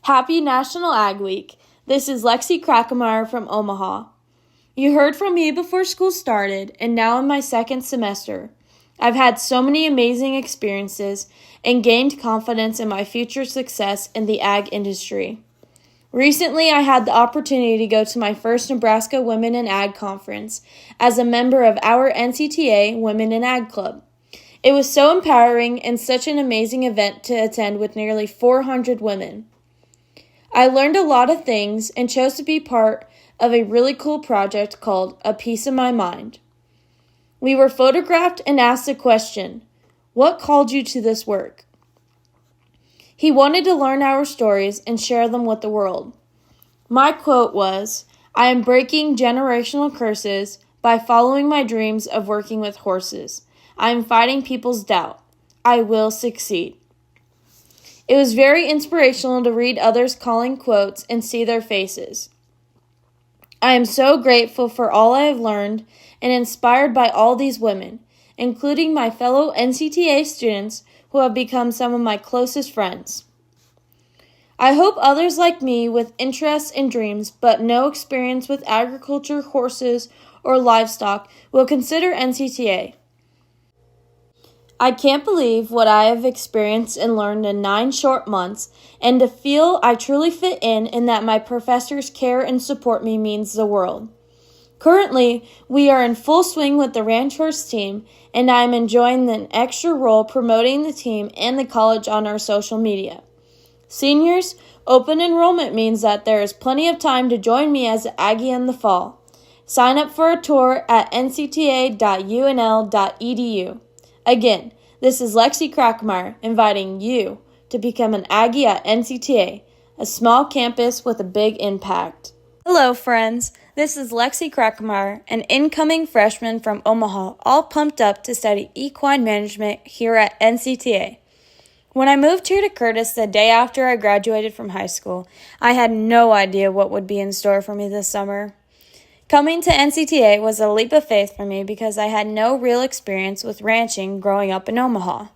Happy National Ag Week. This is Lexi Krackemeyer from Omaha. You heard from me before school started, and now in my second semester. I've had so many amazing experiences and gained confidence in my future success in the ag industry. Recently, I had the opportunity to go to my first Nebraska Women in Ag Conference as a member of our NCTA Women in Ag Club. It was so empowering and such an amazing event to attend with nearly 400 women. I learned a lot of things and chose to be part of a really cool project called A Piece of My Mind. We were photographed and asked a question: what called you to this work? He wanted to learn our stories and share them with the world. My quote was, "I am breaking generational curses by following my dreams of working with horses. I am fighting people's doubt. I will succeed." It was very inspirational to read others calling quotes and see their faces. I am so grateful for all I have learned and inspired by all these women, including my fellow NCTA students who have become some of my closest friends. I hope others like me with interests and dreams but no experience with agriculture, horses, or livestock will consider NCTA. I can't believe what I have experienced and learned in 9 short months, and to feel I truly fit in and that my professors care and support me means the world. Currently, we are in full swing with the ranch horse team, and I am enjoying an extra role promoting the team and the college on our social media. Seniors, open enrollment means that there is plenty of time to join me as an Aggie in the fall. Sign up for a tour at ncta.unl.edu. Again, this is Lexi Krackemeyer inviting you to become an Aggie at NCTA, a small campus with a big impact. Hello, friends. This is Lexi Krackemeyer, an incoming freshman from Omaha, all pumped up to study equine management here at NCTA. When I moved here to Curtis the day after I graduated from high school, I had no idea what would be in store for me this summer. Coming to NCTA was a leap of faith for me because I had no real experience with ranching growing up in Omaha.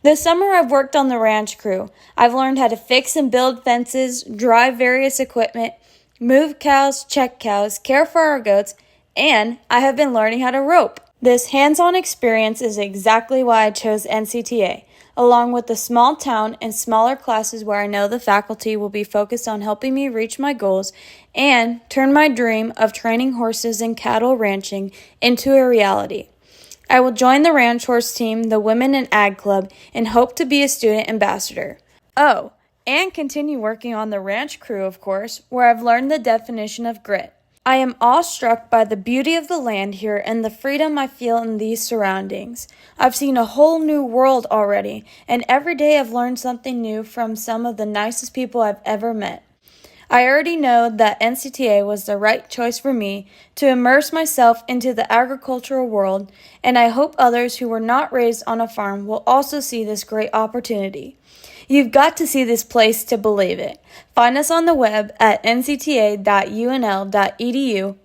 This summer I've worked on the ranch crew. I've learned how to fix and build fences, drive various equipment, move cows, check cows, care for our goats, and I have been learning how to rope. This hands-on experience is exactly why I chose NCTA, along with the small town and smaller classes where I know the faculty will be focused on helping me reach my goals and turn my dream of training horses and cattle ranching into a reality. I will join the ranch horse team, the Women in Ag Club, and hope to be a student ambassador. Oh, and continue working on the ranch crew, of course, where I've learned the definition of grit. I am awestruck by the beauty of the land here and the freedom I feel in these surroundings. I've seen a whole new world already, and every day I've learned something new from some of the nicest people I've ever met. I already know that NCTA was the right choice for me to immerse myself into the agricultural world, and I hope others who were not raised on a farm will also see this great opportunity. You've got to see this place to believe it. Find us on the web at ncta.unl.edu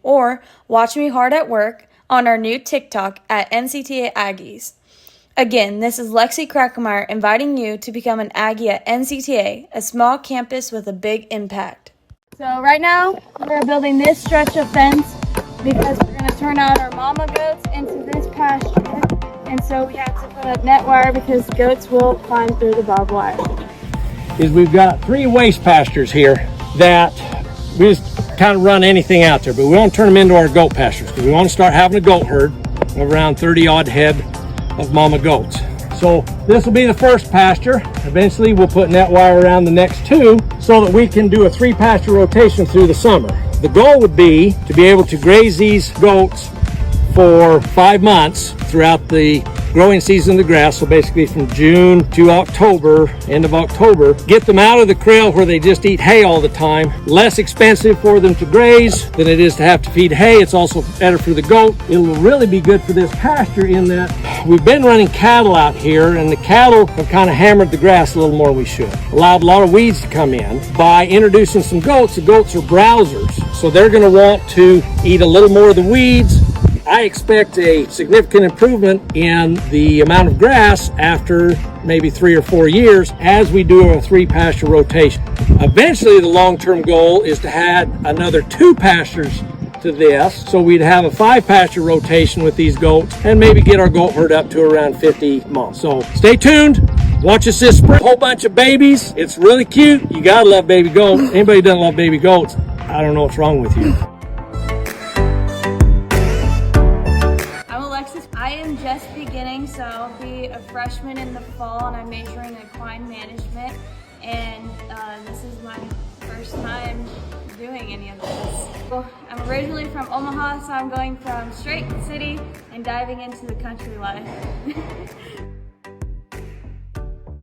or watch me hard at work on our new TikTok at NCTA Aggies. Again, this is Lexi Krackemeyer inviting you to become an Aggie at NCTA, a small campus with a big impact. So right now, we're building this stretch of fence because we're going to turn out our mama goats into this pasture. And so we have to put up net wire because goats will climb through the barbed wire. We've got 3 waste pastures here that we just kind of run anything out there, but we want to turn them into our goat pastures because we want to start having a goat herd of around 30 odd head of mama goats. So this will be the first pasture. Eventually we'll put net wire around the next 2 so that we can do a 3 pasture rotation through the summer. The goal would be to be able to graze these goats for 5 months throughout the growing season of the grass, so basically from June to October, end of October. Get them out of the creel where they just eat hay all the time. Less expensive for them to graze than it is to have to feed hay. It's also better for the goat. It will really be good for this pasture in that we've been running cattle out here, and the cattle have kind of hammered the grass a little more than we should. Allowed a lot of weeds to come in. By introducing some goats, the goats are browsers, so they're going to want to eat a little more of the weeds I expect a significant improvement in the amount of grass after maybe 3 or 4 years as we do a 3 pasture rotation. Eventually, the long-term goal is to add another 2 pastures to this, so we'd have a 5 pasture rotation with these goats and maybe get our goat herd up to around 50 months. So stay tuned, watch us this spring. A whole bunch of babies. It's really cute. You gotta love baby goats. Anybody who doesn't love baby goats, I don't know what's wrong with you. I'm Alexis. I am just beginning, so I'll be a freshman in the fall, and I'm majoring in equine management, and this is my first time doing any of this. Well, I'm originally from Omaha, so I'm going from straight city and diving into the country life.